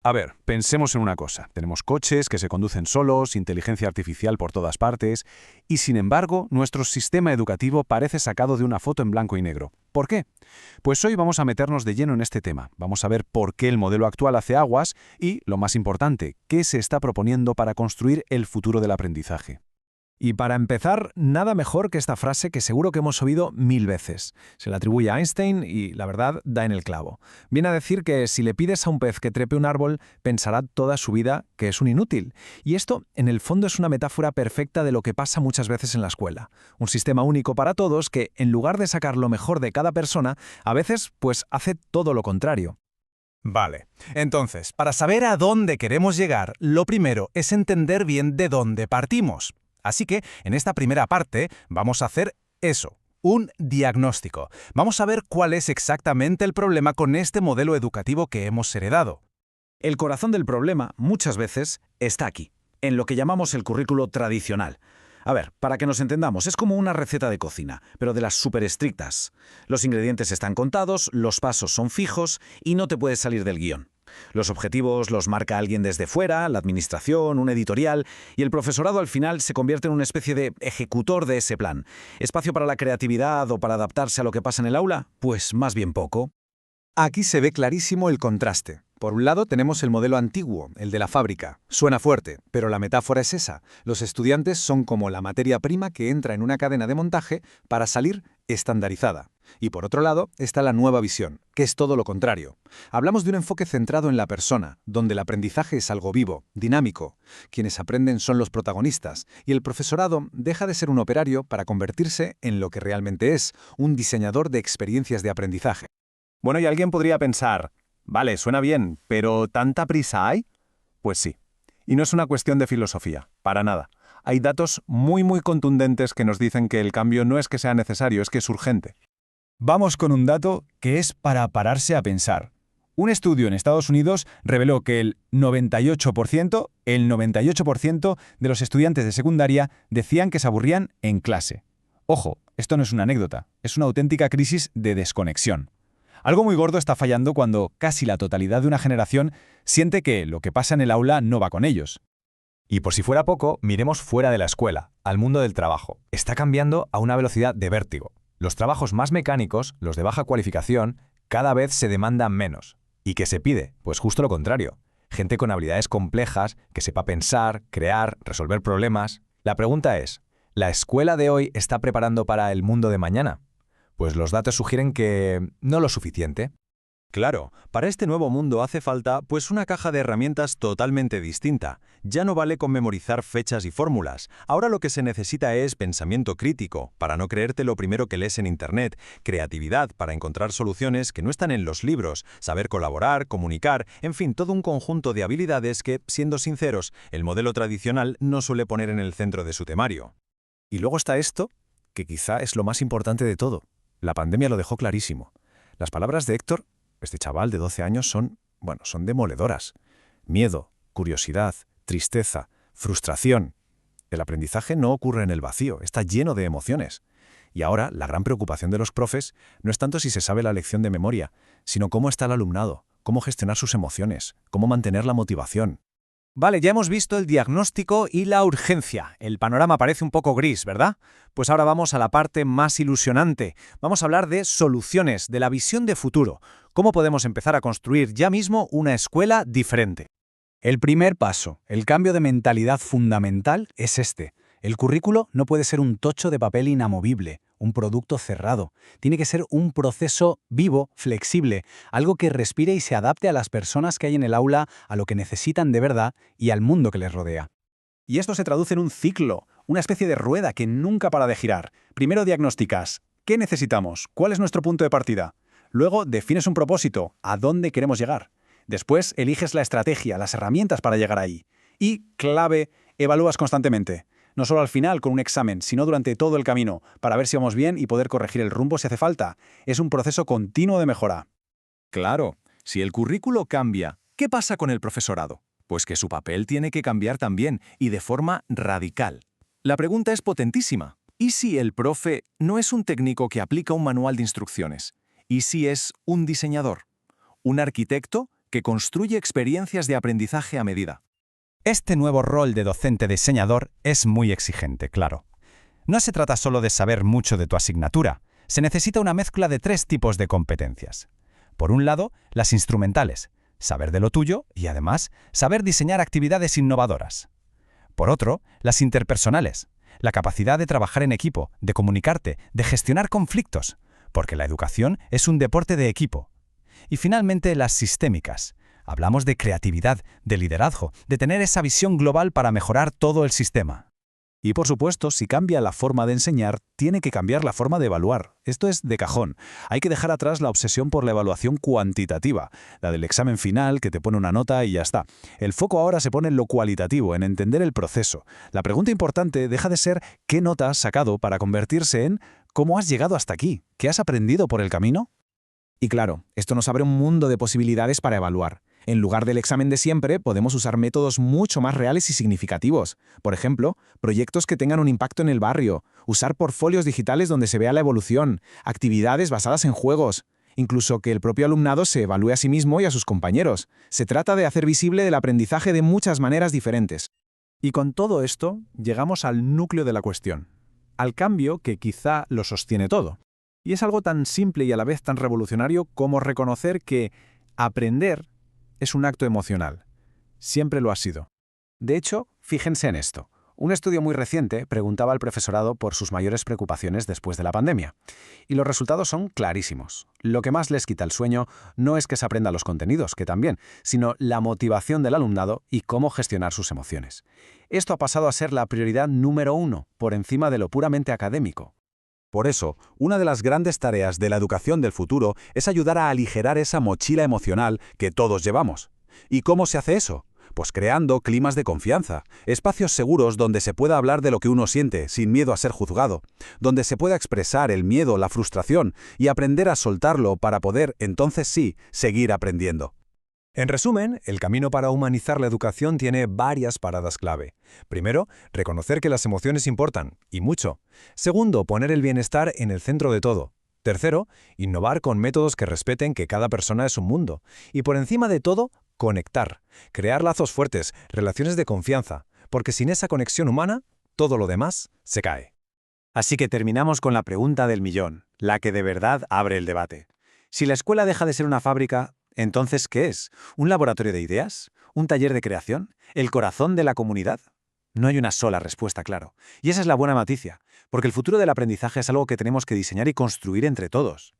A ver, pensemos en una cosa. Tenemos coches que se conducen solos, inteligencia artificial por todas partes, y sin embargo, nuestro sistema educativo parece sacado de una foto en blanco y negro. ¿Por qué? Pues hoy vamos a meternos de lleno en este tema. Vamos a ver por qué el modelo actual hace aguas y, lo más importante, qué se está proponiendo para construir el futuro del aprendizaje. Y para empezar, nada mejor que esta frase que seguro que hemos oído 1000 veces. Se la atribuye a Einstein y, la verdad, da en el clavo. Viene a decir que si le pides a un pez que trepe un árbol, pensará toda su vida que es un inútil. Y esto, en el fondo, es una metáfora perfecta de lo que pasa muchas veces en la escuela. Un sistema único para todos que, en lugar de sacar lo mejor de cada persona, a veces, pues, hace todo lo contrario. Vale, entonces, para saber a dónde queremos llegar, lo primero es entender bien de dónde partimos. Así que, en esta primera parte, vamos a hacer eso, un diagnóstico. Vamos a ver cuál es exactamente el problema con este modelo educativo que hemos heredado. El corazón del problema, muchas veces, está aquí, en lo que llamamos el currículo tradicional. A ver, para que nos entendamos, es como una receta de cocina, pero de las súper estrictas. Los ingredientes están contados, los pasos son fijos y no te puedes salir del guión. Los objetivos los marca alguien desde fuera, la administración, un editorial, y el profesorado al final se convierte en una especie de ejecutor de ese plan. ¿Espacio para la creatividad o para adaptarse a lo que pasa en el aula? Pues más bien poco. Aquí se ve clarísimo el contraste. Por un lado tenemos el modelo antiguo, el de la fábrica. Suena fuerte, pero la metáfora es esa. Los estudiantes son como la materia prima que entra en una cadena de montaje para salir estandarizada. Y por otro lado está la nueva visión, que es todo lo contrario. Hablamos de un enfoque centrado en la persona, donde el aprendizaje es algo vivo, dinámico. Quienes aprenden son los protagonistas, y el profesorado deja de ser un operario para convertirse en lo que realmente es, un diseñador de experiencias de aprendizaje. Bueno, y alguien podría pensar, vale, suena bien, pero ¿tanta prisa hay? Pues sí. Y no es una cuestión de filosofía, para nada. Hay datos muy contundentes que nos dicen que el cambio no es que sea necesario, es que es urgente. Vamos con un dato que es para pararse a pensar. Un estudio en Estados Unidos reveló que el 98% de los estudiantes de secundaria decían que se aburrían en clase. Ojo, esto no es una anécdota, es una auténtica crisis de desconexión. Algo muy gordo está fallando cuando casi la totalidad de una generación siente que lo que pasa en el aula no va con ellos. Y por si fuera poco, miremos fuera de la escuela, al mundo del trabajo. Está cambiando a una velocidad de vértigo. Los trabajos más mecánicos, los de baja cualificación, cada vez se demandan menos. ¿Y qué se pide? Pues justo lo contrario. Gente con habilidades complejas, que sepa pensar, crear, resolver problemas. La pregunta es, ¿la escuela de hoy está preparando para el mundo de mañana? Pues los datos sugieren que no lo suficiente. Claro, para este nuevo mundo hace falta pues una caja de herramientas totalmente distinta. Ya no vale con memorizar fechas y fórmulas. Ahora lo que se necesita es pensamiento crítico, para no creerte lo primero que lees en Internet, creatividad para encontrar soluciones que no están en los libros, saber colaborar, comunicar, en fin, todo un conjunto de habilidades que, siendo sinceros, el modelo tradicional no suele poner en el centro de su temario. Y luego está esto, que quizá es lo más importante de todo. La pandemia lo dejó clarísimo. Las palabras de Héctor, este chaval de 12 años, son demoledoras. Miedo, curiosidad, tristeza, frustración. El aprendizaje no ocurre en el vacío, está lleno de emociones. Y ahora, la gran preocupación de los profes no es tanto si se sabe la lección de memoria, sino cómo está el alumnado, cómo gestionar sus emociones, cómo mantener la motivación. Vale, ya hemos visto el diagnóstico y la urgencia. El panorama parece un poco gris, ¿verdad? Pues ahora vamos a la parte más ilusionante. Vamos a hablar de soluciones, de la visión de futuro. ¿Cómo podemos empezar a construir ya mismo una escuela diferente? El primer paso, el cambio de mentalidad fundamental, es este. El currículo no puede ser un tocho de papel inamovible, un producto cerrado. Tiene que ser un proceso vivo, flexible, algo que respire y se adapte a las personas que hay en el aula, a lo que necesitan de verdad y al mundo que les rodea. Y esto se traduce en un ciclo, una especie de rueda que nunca para de girar. Primero diagnosticas, ¿qué necesitamos? ¿Cuál es nuestro punto de partida? Luego defines un propósito, ¿a dónde queremos llegar? Después eliges la estrategia, las herramientas para llegar ahí. Y, clave, evalúas constantemente. No solo al final con un examen, sino durante todo el camino, para ver si vamos bien y poder corregir el rumbo si hace falta. Es un proceso continuo de mejora. Claro, si el currículo cambia, ¿qué pasa con el profesorado? Pues que su papel tiene que cambiar también, y de forma radical. La pregunta es potentísima. ¿Y si el profe no es un técnico que aplica un manual de instrucciones? ¿Y si es un diseñador? ¿Un arquitecto que construye experiencias de aprendizaje a medida. Este nuevo rol de docente-diseñador es muy exigente, claro. No se trata solo de saber mucho de tu asignatura, se necesita una mezcla de 3 tipos de competencias. Por un lado, las instrumentales, saber de lo tuyo y, además, saber diseñar actividades innovadoras. Por otro, las interpersonales, la capacidad de trabajar en equipo, de comunicarte, de gestionar conflictos, porque la educación es un deporte de equipo. Y finalmente, las sistémicas. Hablamos de creatividad, de liderazgo, de tener esa visión global para mejorar todo el sistema. Y por supuesto, si cambia la forma de enseñar, tiene que cambiar la forma de evaluar. Esto es de cajón. Hay que dejar atrás la obsesión por la evaluación cuantitativa, la del examen final que te pone una nota y ya está. El foco ahora se pone en lo cualitativo, en entender el proceso. La pregunta importante deja de ser ¿qué nota has sacado? Para convertirse en ¿cómo has llegado hasta aquí? ¿Qué has aprendido por el camino? Y claro, esto nos abre un mundo de posibilidades para evaluar. En lugar del examen de siempre, podemos usar métodos mucho más reales y significativos. Por ejemplo, proyectos que tengan un impacto en el barrio, usar portfolios digitales donde se vea la evolución, actividades basadas en juegos, incluso que el propio alumnado se evalúe a sí mismo y a sus compañeros. Se trata de hacer visible el aprendizaje de muchas maneras diferentes. Y con todo esto, llegamos al núcleo de la cuestión, al cambio que quizá lo sostiene todo. Y es algo tan simple y a la vez tan revolucionario como reconocer que aprender es un acto emocional. Siempre lo ha sido. De hecho, fíjense en esto. Un estudio muy reciente preguntaba al profesorado por sus mayores preocupaciones después de la pandemia. Y los resultados son clarísimos. Lo que más les quita el sueño no es que se aprenda los contenidos, que también, sino la motivación del alumnado y cómo gestionar sus emociones. Esto ha pasado a ser la prioridad número 1, por encima de lo puramente académico. Por eso, una de las grandes tareas de la educación del futuro es ayudar a aligerar esa mochila emocional que todos llevamos. ¿Y cómo se hace eso? Pues creando climas de confianza, espacios seguros donde se pueda hablar de lo que uno siente sin miedo a ser juzgado, donde se pueda expresar el miedo, la frustración y aprender a soltarlo para poder, entonces sí, seguir aprendiendo. En resumen, el camino para humanizar la educación tiene varias paradas clave. Primero, reconocer que las emociones importan, y mucho. Segundo, poner el bienestar en el centro de todo. Tercero, innovar con métodos que respeten que cada persona es un mundo. Y por encima de todo, conectar. Crear lazos fuertes, relaciones de confianza. Porque sin esa conexión humana, todo lo demás se cae. Así que terminamos con la pregunta del millón, la que de verdad abre el debate. Si la escuela deja de ser una fábrica, ¿entonces qué es? ¿Un laboratorio de ideas? ¿Un taller de creación? ¿El corazón de la comunidad? No hay una sola respuesta, claro. Y esa es la buena noticia, porque el futuro del aprendizaje es algo que tenemos que diseñar y construir entre todos.